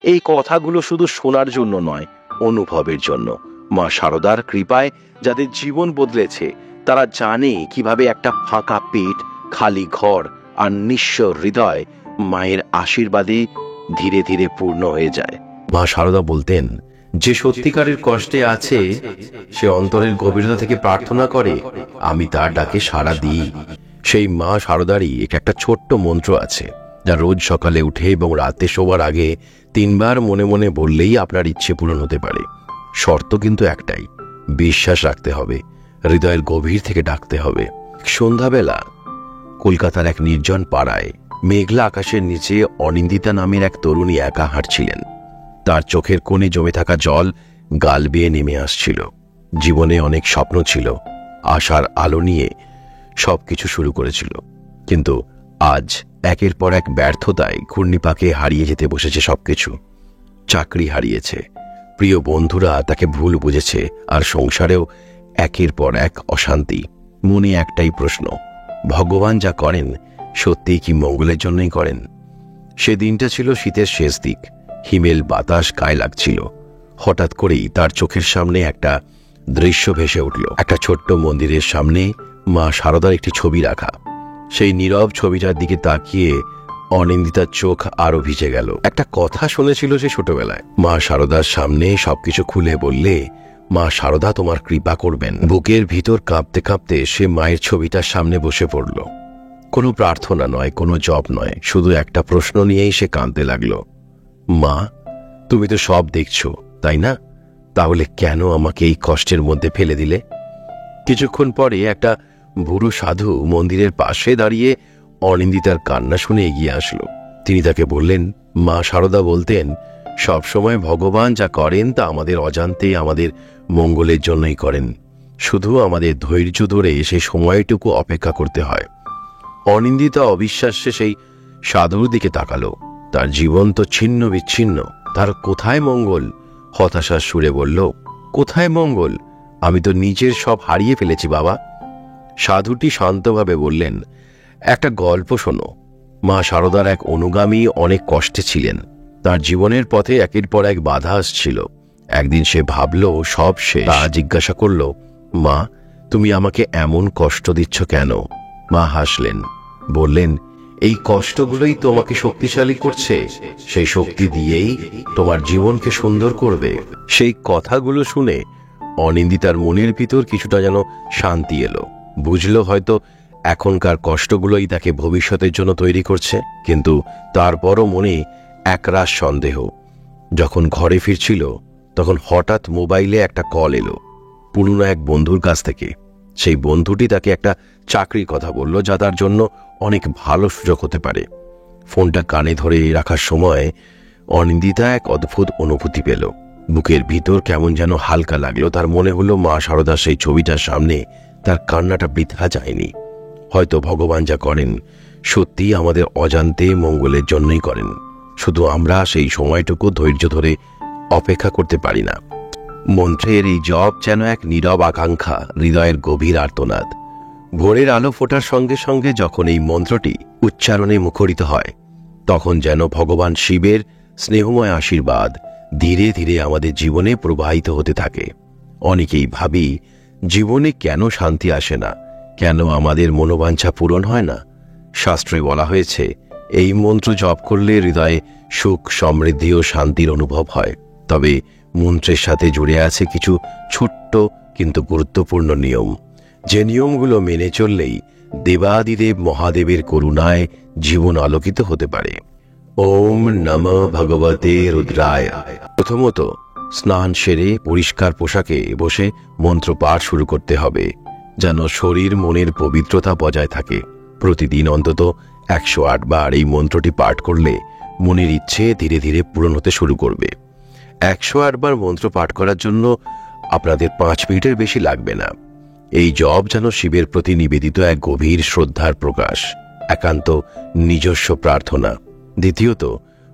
এই কথাগুলো শুধু শোনার জন্য নয়, অনুভবের জন্য। মা শারদার কৃপায় যাদের জীবন বদলেছে তারা জানে কিভাবে একটা ফাঁকা পেট, খালি ঘর আর নিঃস্ব হৃদয় মায়ের আশীর্বাদে ধীরে ধীরে পূর্ণ হয়ে যায়। মা শারদা বলতেন, যে সত্যিকারের কষ্টে আছে সে অন্তরের গভীরতা থেকে প্রার্থনা করে, আমি তার ডাকে সাড়া দিই। সেই মা শারদারই একটা ছোট্ট মন্ত্র আছে, যা রোজ সকালে উঠে এবং রাতে শোবার আগে 3 বার মনে মনে বললেই আপনার ইচ্ছে পূরণ হতে পারে। শর্ত কিন্তু একটাই, বিশ্বাস রাখতে হবে, হৃদয়ের গভীর থেকে ডাকতে হবে। সন্ধ্যাবেলা কলকাতার এক নির্জন পাড়ায় মেঘলা আকাশের নিচে অনিন্দিতা নামের এক তরুণী একা হাঁটছিলেন। তার চোখের কোণে জমে থাকা জল গাল বেয়ে নেমে আসছিল। জীবনে অনেক স্বপ্ন ছিল, আশার আলো নিয়ে সবকিছু শুরু করেছিল, কিন্তু আজ একের পর এক ব্যর্থতায় ঘূর্ণিপাকে হারিয়ে যেতে বসেছে সবকিছু। চাকরি হারিয়েছে, প্রিয় বন্ধুরা তাকে ভুল বুঝেছে, আর সংসারেও একের পর এক অশান্তি। মনে একটাই প্রশ্ন, ভগবান যা করেন সত্যিই কি মঙ্গলের জন্যই করেন? সে দিনটা ছিল শীতের শেষ দিক, হিমেল বাতাস গায়ে লাগছিল। হঠাৎ করেই তার চোখের সামনে একটা দৃশ্য ভেসে উঠল। একটা ছোট্ট মন্দিরের সামনে মা শারদার একটি ছবি রাখা। সেই নীরব ছবিটার দিকে তাকিয়ে অনিন্দিতার চোখ আরো ভিজে গেল। একটা কথা শুনেছিল সে ছোটবেলায়, মা শারদার সামনে সবকিছু খুলে বললে মা শারদা তোমার কৃপা করবেন। বুকের ভিতর কাঁপতে কাঁপতে সে মায়ের ছবিটার সামনে বসে পড়ল। কোনো প্রার্থনা নয়, কোনো জপ নয়, শুধু একটা প্রশ্ন নিয়েই সে কাঁদতে লাগলো, মা তুমি তো সব দেখছো তাই না? তাহলে কেন আমাকে এই কষ্টের মধ্যে ফেলে দিলে? কিছুক্ষণ পরে একটা বুড়ো সাধু মন্দিরের পাশে দাঁড়িয়ে অনিন্দিতার কান্না শুনে এগিয়ে আসলো। তিনি তাকে বললেন, মা শারদা বলতেন, সবসময় ভগবান যা করেন তা আমাদের অজান্তে আমাদের মঙ্গলের জন্যই করেন, শুধু আমাদের ধৈর্য ধরে সেই সময়টুকু অপেক্ষা করতে হয়। অনিন্দিতা অবিশ্বাস্যে সেই সাধুর দিকে তাকালো। তার জীবন তো ছিন্ন বিচ্ছিন্ন, তার কোথায় মঙ্গল? হতাশার সুরে বলল, কোথায় মঙ্গল? আমি তো নিজের সব হারিয়ে ফেলেছি বাবা। সাধুটি শান্তভাবে বললেন, একটা গল্প শোনো। মা শারদার এক অনুগামী অনেক কষ্টে ছিলেন। তার জীবনের পথে একের পর এক বাধা আসছিল। একদিন সে ভাবল সব শেষ। জিজ্ঞাসা করল, মা তুমি আমাকে এমন কষ্ট দিচ্ছ কেন? মা হাসলেন, বললেন, এই কষ্টগুলোই তোমাকে শক্তিশালী করছে, সেই শক্তি দিয়েই তোমার জীবনকে সুন্দর করবে। সেই কথাগুলো শুনে অনিন্দিতার মনের ভিতর কিছুটা যেন শান্তি এলো। বুঝলো হয়তো এখনকার কষ্টগুলোই তাকে ভবিষ্যতের জন্য তৈরি করছে। কিন্তু তারপরও মনে একরাশ সন্দেহ। যখন ঘরে ফিরছিল তখন হঠাৎ মোবাইলে একটা কল এলো পুরনো এক বন্ধুর কাছ থেকে। সেই বন্ধুটি তাকে একটা চাকরির কথা বলল, যা তার জন্য অনেক ভালো সুযোগ হতে পারে। ফোনটা কানে ধরে রাখার সময় অনিন্দিতা এক অদ্ভুত অনুভূতি পেল। বুকের ভিতর কেমন যেন হালকা লাগলো। তার মনে হলো মা শারদার সেই ছবিটার সামনে তার কান্নাটা বৃথা যায়নি। হয়তো ভগবান যা করেন সত্যিই আমাদের অজান্তে মঙ্গলের জন্যই করেন, শুধু আমরা সেই সময়টুকু ধৈর্য ধরে অপেক্ষা করতে পারি না। মন্ত্রের এই জপ যেন এক নীরব আকাঙ্ক্ষা, হৃদয়ের গভীর আর্তনাদ। ভোরের আলো ফোটার সঙ্গে সঙ্গে যখন এই মন্ত্রটি উচ্চারণে মুখরিত হয়, তখন যেন ভগবান শিবের স্নেহময় আশীর্বাদ ধীরে ধীরে আমাদের জীবনে প্রবাহিত হতে থাকে। অনেকেই ভাবি, জীবনে কেন শান্তি আসে না, কেন আমাদের মনোবাঞ্ছা পূরণ হয় না? শাস্ত্রে বলা হয়েছে, এই মন্ত্র জপ করলে হৃদয়ে সুখ, সমৃদ্ধি ও শান্তির অনুভব হয়। তবে মন্ত্রের সাথে জুড়ে আছে কিছু ছোট্ট কিন্তু গুরুত্বপূর্ণ নিয়ম, যে নিয়মগুলো মেনে চললেই দেবাদিদেব মহাদেবের করুণায় জীবন আলোকিত হতে পারে। ওম নমঃ ভগবতে রুদ্রায়। প্রথমত, স্নান সেরে পরিষ্কার পোশাকে বসে মন্ত্র পাঠ শুরু করতে হবে, যেন শরীর মনের পবিত্রতা বজায় থাকে। প্রতিদিন অন্তত 108 বার এই মন্ত্রটি পাঠ করলে মনের ইচ্ছে ধীরে ধীরে পূরণ হতে শুরু করবে। 108 বার মন্ত্র পাঠ করার জন্য আপনাদের 5 মিনিটের বেশি লাগবে না। এই জপ যেন শিবের প্রতি নিবেদিত এক গভীর শ্রদ্ধার প্রকাশ, একান্ত নিজস্ব প্রার্থনা। দ্বিতীয়ত,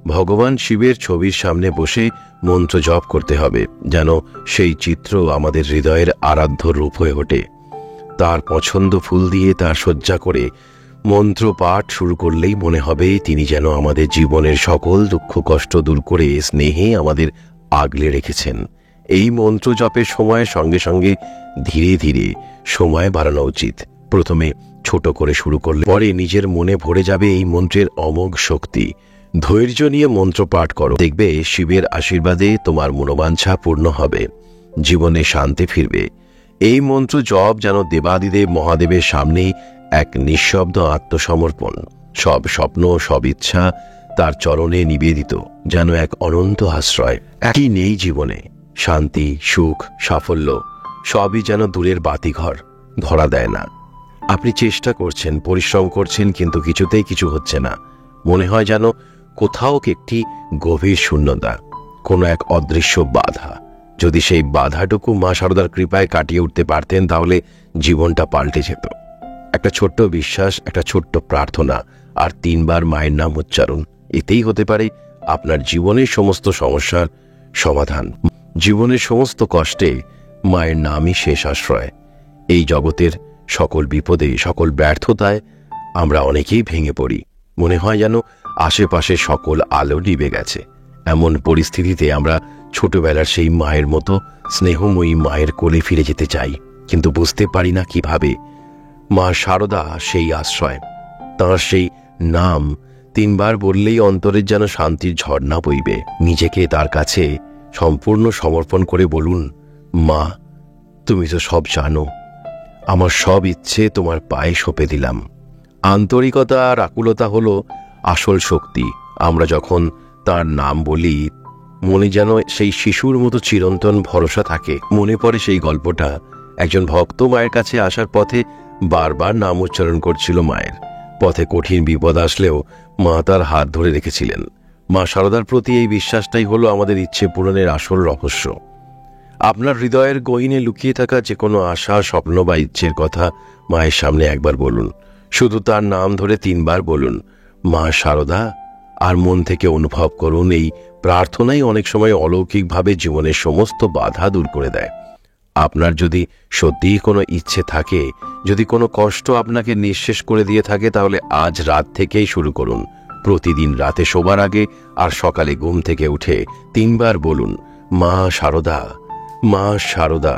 ভগবান শিবের ছবির সামনে বসে মন্ত্র জপ করতে হবে, যেন সেই চিত্র আমাদের হৃদয়ের আরাধ্য রূপ হয়ে ওঠে। তার পছন্দ ফুল দিয়ে তার সজ্জা করে মন্ত্র পাঠ শুরু করলেই মনে হবে তিনি যেন আমাদের জীবনের সকল দুঃখ কষ্ট দূর করে স্নেহে আমাদের আগলে রেখেছেন। এই মন্ত্র জপের সময়ের সঙ্গে সঙ্গে ধীরে ধীরে সময় বাড়ানো উচিত। প্রথমে ছোট করে শুরু করলে পরে নিজের মনে ভরে যাবে এই মন্ত্রের অমোঘ শক্তি। ধৈর্য নিয়ে মন্ত্র পাঠ করো, দেখবে শিবের আশীর্বাদে তোমার মনোবাঞ্ছা পূর্ণ হবে, জীবনে শান্তি ফিরবে। এই মন্ত্র জপ যেন দেবাদিদেব মহাদেবের সামনে এক নিঃশব্দ আত্মসমর্পণ। সব স্বপ্ন, সব ইচ্ছা তার চরণে নিবেদিত, যেন এক অনন্ত আশ্রয়। একই নেই জীবনে, শান্তি, সুখ, সাফল্য সবই যেন দূরের বাতিঘর, ধরা দেয় না। আপনি চেষ্টা করছেন, পরিশ্রম করছেন, কিন্তু কিছুতেই কিছু হচ্ছে না। মনে হয় যেন কোথাও একটি গভীর শূন্যতা, কোনো এক অদৃশ্য বাধা। যদি সেই বাধাটুকু মা শারদার কৃপায় কাটিয়ে উঠতে পারতেন, তাহলে জীবনটা পাল্টে যেত। একটা ছোট্ট বিশ্বাস, একটা ছোট্ট প্রার্থনা আর 3 বার মায়ের নাম উচ্চারণ, এতেই হতে পারে আপনার জীবনের সমস্ত সমস্যার সমাধান। জীবনের সমস্ত কষ্টে মায়ের নামই শেষ আশ্রয়। এই জগতের সকল বিপদে, সকল ব্যর্থতায় আমরা অনেকেই ভেঙে পড়ি। মনে হয় যেন আশেপাশে সকল আলো নিভে গেছে। এমন পরিস্থিতিতে আমরা ছোটবেলার সেই মায়ের মতো স্নেহময়ী মায়ের কোলে ফিরে যেতে চাই, কিন্তু বুঝতে পারি না কিভাবে। মা শারদা সেই আশ্রয়, তাঁর সেই নাম 3 বার বললেই অন্তরের যেন শান্তির ঝর্ণা বইবে। নিজেকে তার কাছে সম্পূর্ণ সমর্পণ করে বলুন, মা তুমি তো সব জানো, আমার সব ইচ্ছে তোমার পায়ে সঁপে দিলাম। আন্তরিকতা আর আকুলতা হলো আসল শক্তি। আমরা যখন তার নাম বলি, মনে যেন সেই শিশুর মতো চিরন্তন ভরসা থাকে। মনে পড়ে সেই গল্পটা, একজন ভক্ত মায়ের কাছে আসার পথে বারবার নাম উচ্চারণ করছিল মায়ের। পথে কঠিন বিপদ আসলেও মা তার হাত ধরে রেখেছিলেন। মা শারদার প্রতি এই বিশ্বাসটাই হলো আমাদের ইচ্ছে পূরণের আসল রহস্য। আপনার হৃদয়ের গহীনে লুকিয়ে থাকা যে কোনো আশা, স্বপ্ন বা ইচ্ছের কথা মায়ের সামনে একবার বলুন। শুধু তার নাম ধরে 3 বার বলুন, মা শারদা, আর মন থেকে অনুভব করুন এই প্রার্থনাই অনেক সময় অলৌকিকভাবে জীবনের সমস্ত বাধা দূর করে দেয়। আপনার যদি সত্যিই কোনো ইচ্ছে থাকে, যদি কোনো কষ্ট আপনাকে নিঃশেষ করে দিয়ে থাকে, তাহলে আজ রাত থেকেই শুরু করুন। প্রতিদিন রাতে শোবার আগে আর সকালে ঘুম থেকে উঠে 3 বার বলুন, মা শারদা, মা শারদা,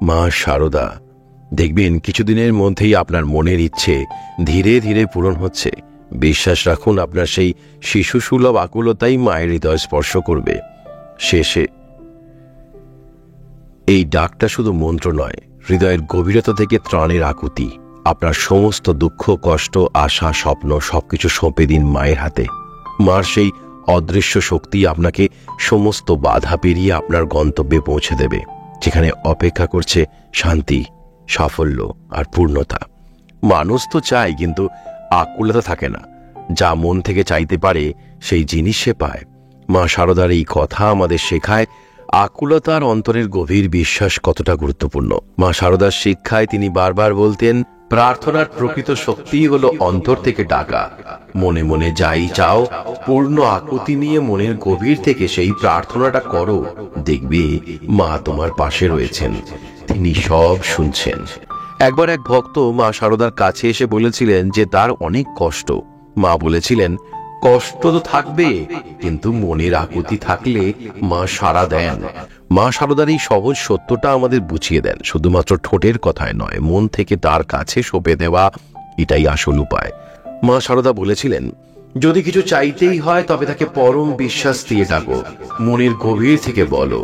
মা শারদা। দেখবেন কিছুদিনের মধ্যেই আপনার মনের ইচ্ছে ধীরে ধীরে পূরণ হচ্ছে। বিশ্বাস রাখুন, আপনার সেই শিশুসুলভ আকুলতাই মায়ের হৃদয় স্পর্শ করবে। শেষে এই ডাকটা শুধু মন্ত্র নয়, হৃদয়ের গভীরতা থেকে ত্রাণের আকুতি। আপনার সমস্ত দুঃখ, কষ্ট, আশা, স্বপ্ন সবকিছু সঁপে দিন মায়ের হাতে। মার সেই অদৃশ্য শক্তি আপনাকে সমস্ত বাধা পেরিয়ে আপনার গন্তব্যে পৌঁছে দেবে, যেখানে অপেক্ষা করছে শান্তি, সাফল্য আর পূর্ণতা। মানুষ তো চায়, কিন্তু আকুলতা থাকে না। যা মন থেকে চাইতে পারে সেই জিনিস সে পায়। মা শারদার এই কথা আমাদের শেখায় আকুলতা আর অন্তরের গভীর বিশ্বাস কতটা গুরুত্বপূর্ণ। মা শারদার শিক্ষায় তিনি বারবার বলতেন, প্রার্থনার প্রকৃত শক্তিই হলো অন্তর থেকে ডাকা। মনে মনে যাই চাও, পূর্ণ আকুতি নিয়ে মনের গভীর থেকে সেই প্রার্থনাটা করো, দেখবে মা তোমার পাশে রয়েছেন, তিনি সব শুনছেন। একবার এক ভক্ত মা শারদার কাছে এসে বলেছিলেন যে তার অনেক কষ্ট। মা বলেছিলেন, কষ্ট তো থাকবে, কিন্তু মনের আকুতি থাকলে মা সাড়া দেন। মা শারদার এই সহজ সত্যটা আমাদের বুঝিয়ে দেন, শুধুমাত্র ঠোঁটের কথায় নয়, মন থেকে তার কাছে সঁপে দেওয়া, এটাই আসল উপায়। মা শারদা বলেছিলেন, যদি কিছু চাইতেই হয় তবে তাকে পরম বিশ্বাস দিয়ে ডাকো, মনের গভীর থেকে বলো,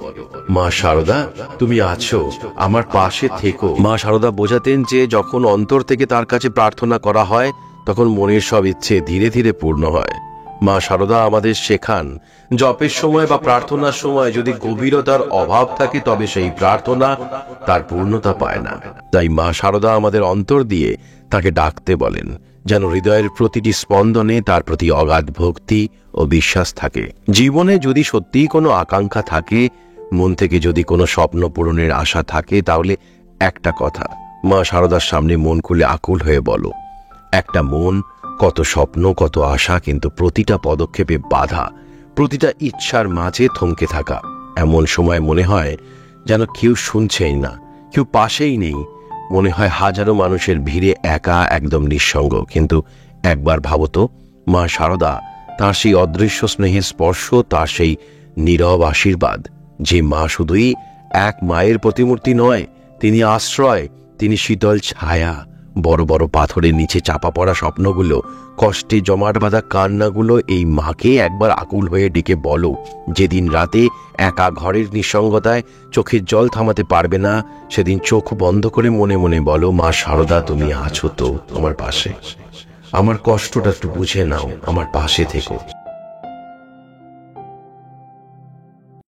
মা শারদা তুমি আছো, আমার পাশে থেকো। মা শারদা বোঝাতেন যে যখন অন্তর থেকে তার কাছে প্রার্থনা করা হয়, তখন মনের সব ইচ্ছে ধীরে ধীরে পূর্ণ হয়। মা শারদা আমাদের শেখান, জপের সময় বা প্রার্থনার সময় যদি গভীরতার অভাব থাকে, তবে সেই প্রার্থনা তার পূর্ণতা পায় না। তাই মা শারদা আমাদের অন্তর দিয়ে তাকে ডাকতে বলেন, যেন হৃদয়ের প্রতিটি স্পন্দনে তার প্রতি অগাধ ভক্তি ও বিশ্বাস থাকে। জীবনে যদি সত্যিই কোনো আকাঙ্ক্ষা থাকে, মন থেকে যদি কোনো স্বপ্ন পূরণের আশা থাকে, তাহলে একটা কথা মা শারদার সামনে মন খুলে আকুল হয়ে বলো। একটা মন, কত স্বপ্ন, কত আশা, কিন্তু প্রতিটা পদক্ষেপে বাধা, প্রতিটা ইচ্ছার মাঝে থমকে থাকা। এমন সময় মনে হয় যেন কেউ শুনছেই না, কেউ পাশেই নেই। মনে হয় হাজারো মানুষের ভিড়ে একা, একদম নিঃসঙ্গ। কিন্তু একবার ভাবতো, মা শারদা, তার সেই অদৃশ্য স্নেহের স্পর্শ, তার সেই নীরব আশীর্বাদ। যে মা শুধুই এক মায়ের প্রতিমূর্তি নয়, তিনি আশ্রয়, তিনি শীতল ছায়া। বড় বড় পাথরের নিচে চাপা পড়া স্বপ্নগুলো, কষ্টে জমাট বাঁধা কান্নাগুলো, এই মাকে একবার আকুল হয়ে ডেকে বলো। যেদিন রাতে একা ঘরের নিঃসঙ্গতায় চোখের জল থামাতে পারবে না, সেদিন চোখ বন্ধ করে মনে মনে বলো, মা শারদা, তুমি আছো তো আমার পাশে? আমার কষ্টটা একটু বুঝে নাও, আমার পাশে থেকো।